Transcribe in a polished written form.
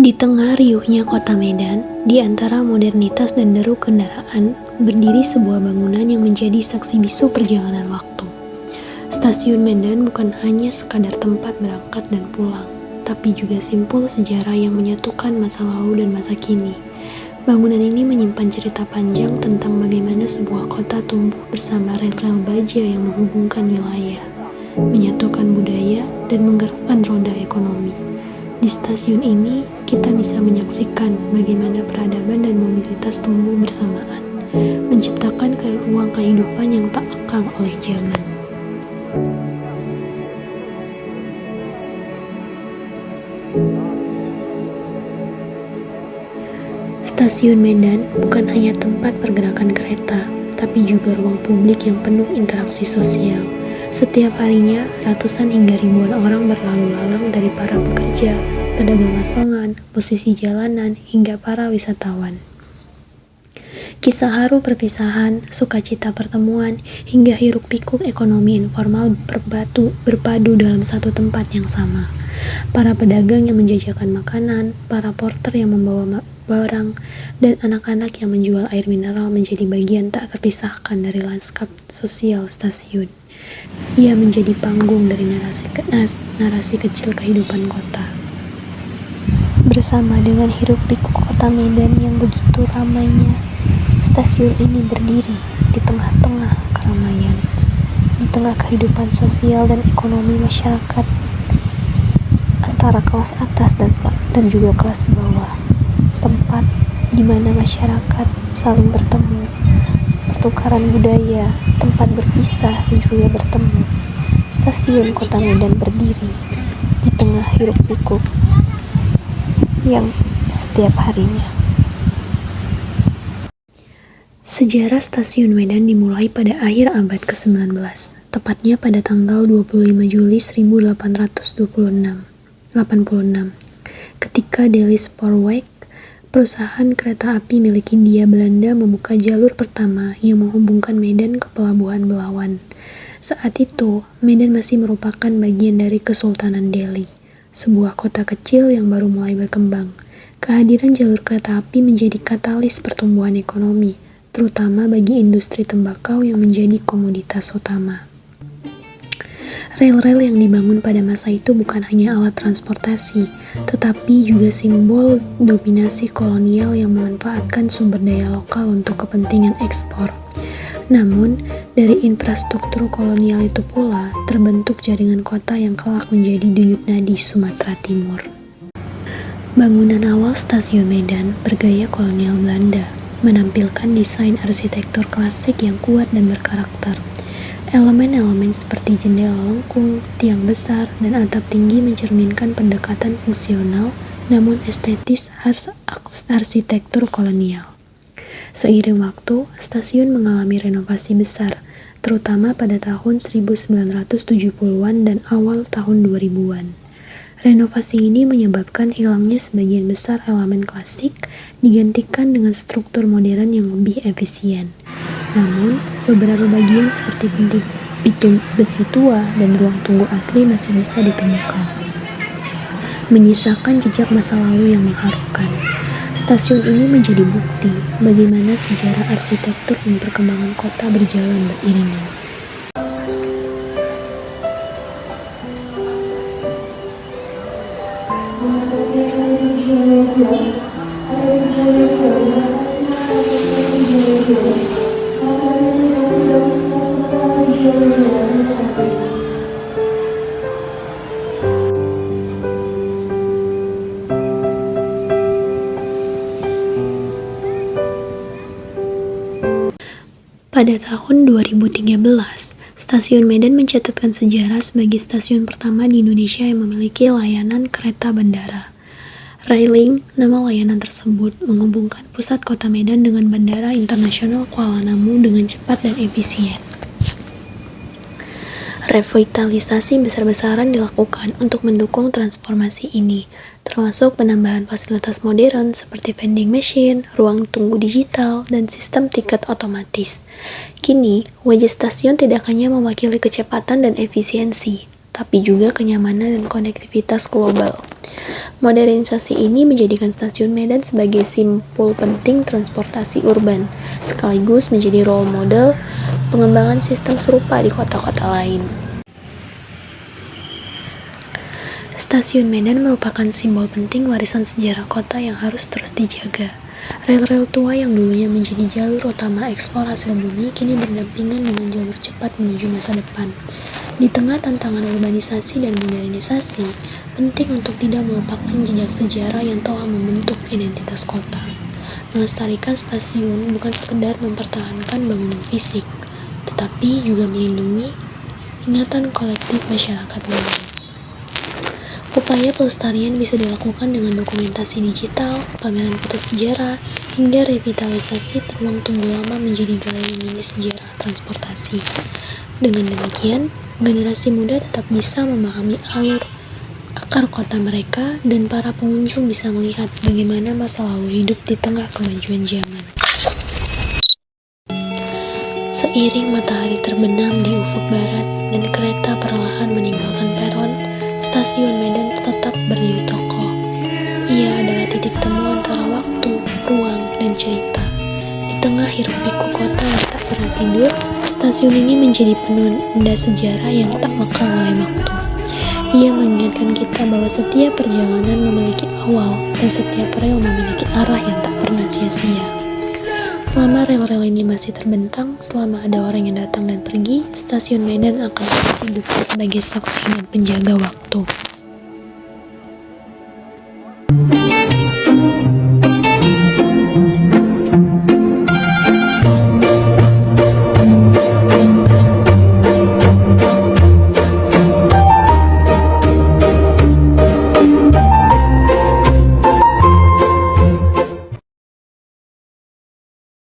Di tengah riuhnya kota Medan, di antara modernitas dan deru kendaraan, berdiri sebuah bangunan yang menjadi saksi bisu perjalanan waktu. Stasiun Medan bukan hanya sekadar tempat berangkat dan pulang, tapi juga simpul sejarah yang menyatukan masa lalu dan masa kini. Bangunan ini menyimpan cerita panjang tentang bagaimana sebuah kota tumbuh bersama rel-rel baja yang menghubungkan wilayah, menyatukan budaya, dan menggerakkan roda ekonomi. Di stasiun ini, kita bisa menyaksikan bagaimana peradaban dan mobilitas tumbuh bersamaan, menciptakan ruang kehidupan yang tak lekang oleh zaman. Stasiun Medan bukan hanya tempat pergerakan kereta, tapi juga ruang publik yang penuh interaksi sosial. Setiap harinya, ratusan hingga ribuan orang berlalu lalang dari para pekerja, pedagang asongan, musisi jalanan, hingga para wisatawan. Kisah haru perpisahan, sukacita pertemuan, hingga hiruk-pikuk ekonomi informal berpadu dalam satu tempat yang sama. Para pedagang yang menjajakan makanan, para porter yang membawa barang, dan anak-anak yang menjual air mineral menjadi bagian tak terpisahkan dari lanskap sosial stasiun. Ia menjadi panggung dari narasi kecil kehidupan kota. Bersama dengan hiruk-pikuk kota Medan yang begitu ramainya, stasiun ini berdiri di tengah-tengah keramaian, di tengah kehidupan sosial dan ekonomi masyarakat antara kelas atas dan juga kelas bawah, tempat di mana masyarakat saling bertemu, pertukaran budaya, tempat berpisah dan juga bertemu. Stasiun Kota Medan berdiri di tengah hiruk-pikuk yang setiap harinya. Sejarah Stasiun Medan dimulai pada akhir abad ke-19, tepatnya pada tanggal 25 Juli 1886, ketika Delhi Spoorweg, perusahaan kereta api milik Hindia Belanda, membuka jalur pertama yang menghubungkan Medan ke Pelabuhan Belawan. Saat itu, Medan masih merupakan bagian dari Kesultanan Delhi, sebuah kota kecil yang baru mulai berkembang. Kehadiran jalur kereta api menjadi katalis pertumbuhan ekonomi, terutama bagi industri tembakau yang menjadi komoditas utama. Rel-rel yang dibangun pada masa itu bukan hanya alat transportasi, tetapi juga simbol dominasi kolonial yang memanfaatkan sumber daya lokal untuk kepentingan ekspor. Namun, dari infrastruktur kolonial itu pula terbentuk jaringan kota yang kelak menjadi denyut nadi Sumatera Timur. Bangunan awal Stasiun Medan bergaya kolonial Belanda, menampilkan desain arsitektur klasik yang kuat dan berkarakter. Elemen-elemen seperti jendela lengkung, tiang besar, dan atap tinggi mencerminkan pendekatan fungsional namun estetis arsitektur kolonial. Seiring waktu, stasiun mengalami renovasi besar, terutama pada tahun 1970-an dan awal tahun 2000-an. Renovasi ini menyebabkan hilangnya sebagian besar elemen klasik digantikan dengan struktur modern yang lebih efisien. Namun, beberapa bagian seperti pintu besi tua dan ruang tunggu asli masih bisa ditemukan, menyisakan jejak masa lalu yang mengharukan. Stasiun ini menjadi bukti bagaimana sejarah arsitektur dan perkembangan kota berjalan beriringan. Pada tahun 2013, Stasiun Medan mencatatkan sejarah sebagai stasiun pertama di Indonesia yang memiliki layanan kereta bandara. Railing, nama layanan tersebut, menghubungkan pusat kota Medan dengan Bandara Internasional Kuala Namu dengan cepat dan efisien. Revitalisasi besar-besaran dilakukan untuk mendukung transformasi ini, termasuk penambahan fasilitas modern seperti vending machine, ruang tunggu digital, dan sistem tiket otomatis. Kini, wajah stasiun tidak hanya mewakili kecepatan dan efisiensi, tapi juga kenyamanan dan konektivitas global. Modernisasi ini menjadikan stasiun Medan sebagai simpul penting transportasi urban, sekaligus menjadi role model pengembangan sistem serupa di kota-kota lain. Stasiun Medan merupakan simbol penting warisan sejarah kota yang harus terus dijaga. Rel-rel tua yang dulunya menjadi jalur utama ekspor hasil bumi kini berdampingan dengan jalur cepat menuju masa depan. Di tengah tantangan urbanisasi dan modernisasi, penting untuk tidak melupakan jejak sejarah yang telah membentuk identitas kota. Melestarikan stasiun bukan sekedar mempertahankan bangunan fisik, tetapi juga melindungi ingatan kolektif masyarakat Medan. Upaya pelestarian bisa dilakukan dengan dokumentasi digital, pameran foto sejarah, hingga revitalisasi ruang tunggu lama menjadi galeri mini sejarah transportasi. Dengan demikian, generasi muda tetap bisa memahami alur akar kota mereka dan para pengunjung bisa melihat bagaimana masa lalu hidup di tengah kemajuan zaman. Seiring matahari terbenam di ufuk barat dan kereta perlahan meninggalkan peron, stasiun Medan tetap berdiri kokoh. Ia adalah titik temu antara waktu, ruang, dan cerita. Di tengah hiruk-pikuk kota yang tak pernah tidur, stasiun ini menjadi penanda sejarah yang tak lekang oleh waktu. Ia mengingatkan kita bahwa setiap perjalanan memiliki awal dan setiap rel memiliki arah yang tak pernah sia-sia. Selama rel-rel ini masih terbentang, selama ada orang yang datang dan pergi, stasiun Medan akan terus hidup sebagai saksi dan penjaga waktu.